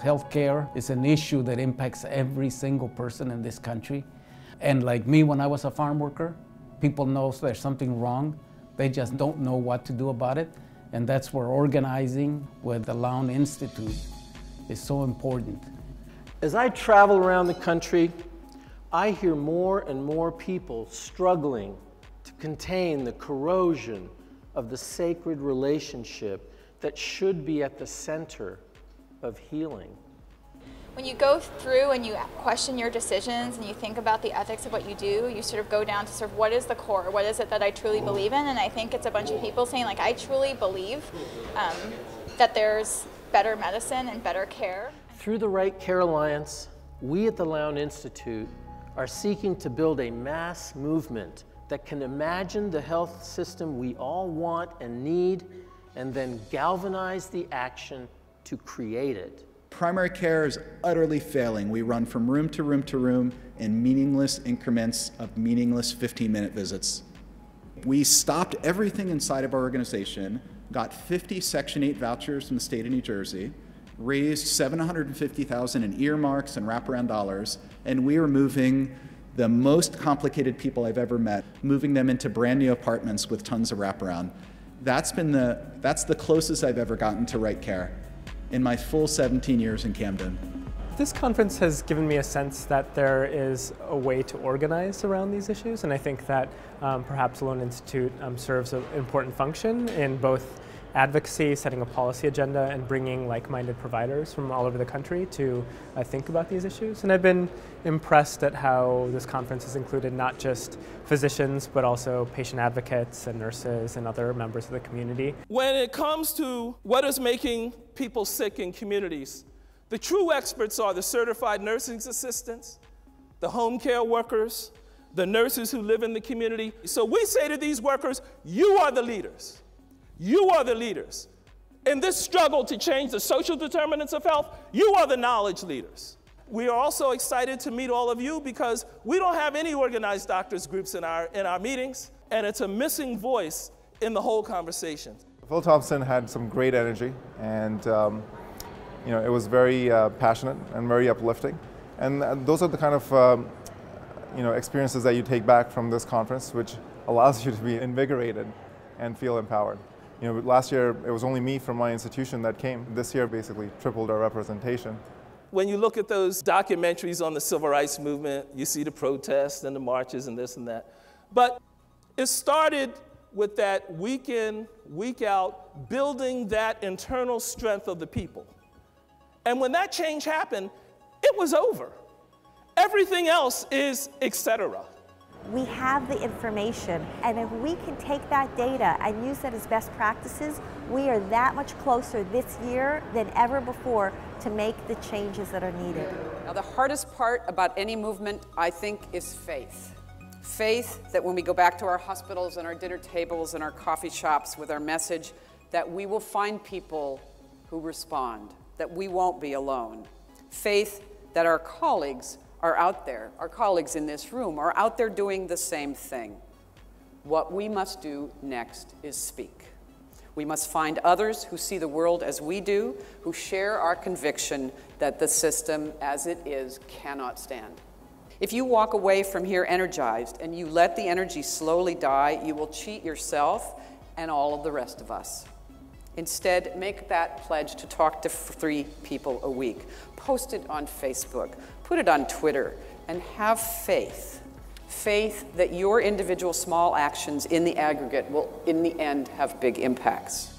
Healthcare is an issue that impacts every single person in this country. And like me, when I was a farm worker, people know there's something wrong. They just don't know what to do about it. And that's where organizing with the Lown Institute is so important. As I travel around the country, I hear more and more people struggling to contain the corrosion of the sacred relationship that should be at the center of healing. When you go through and you question your decisions and you think about the ethics of what you do, you sort of go down to sort of what is the core, what is it that I truly believe in? And I think it's a bunch of people saying, like, I truly believe that there's better medicine and better care. Through the Right Care Alliance, we at the Lown Institute are seeking to build a mass movement that can imagine the health system we all want and need, and then galvanize the action to create it. Primary care is utterly failing. We run from room to room to room in meaningless increments of meaningless 15-minute visits. We stopped everything inside of our organization, got 50 Section 8 vouchers from the state of New Jersey, raised $750,000 in earmarks and wraparound dollars, and we are moving the most complicated people I've ever met, moving them into brand new apartments with tons of wraparound. That's the closest I've ever gotten to right care in my full 17 years in Camden. This conference has given me a sense that there is a way to organize around these issues, and I think that perhaps Lown Institute serves an important function in both advocacy, setting a policy agenda, and bringing like-minded providers from all over the country to think about these issues. And I've been impressed at how this conference has included not just physicians, but also patient advocates and nurses and other members of the community. When it comes to what is making people sick in communities, the true experts are the certified nursing assistants, the home care workers, the nurses who live in the community. So we say to these workers, you are the leaders. You are the leaders. In this struggle to change the social determinants of health, you are the knowledge leaders. We are also excited to meet all of you because we don't have any organized doctors groups in our meetings, and it's a missing voice in the whole conversation. Phil Thompson had some great energy, and it was very passionate and very uplifting. And those are the kind of experiences that you take back from this conference, which allows you to be invigorated and feel empowered. Last year, it was only me from my institution that came. This year, basically tripled our representation. When you look at those documentaries on the civil rights movement, you see the protests and the marches and this and that. But it started with that week in, week out, building that internal strength of the people. And when that change happened, it was over. Everything else is et cetera. We have the information, and if we can take that data and use that as best practices, we are that much closer this year than ever before to make the changes that are needed. Now, the hardest part about any movement, I think, is faith. Faith that when we go back to our hospitals and our dinner tables and our coffee shops with our message, that we will find people who respond, that we won't be alone. Faith that our colleagues are out there, our colleagues in this room are out there doing the same thing. What we must do next is speak. We must find others who see the world as we do, who share our conviction that the system as it is cannot stand. If you walk away from here energized and you let the energy slowly die, you will cheat yourself and all of the rest of us. Instead, make that pledge to talk to 3 people a week. Post it on Facebook, put it on Twitter, and have faith. Faith that your individual small actions in the aggregate will, in the end, have big impacts.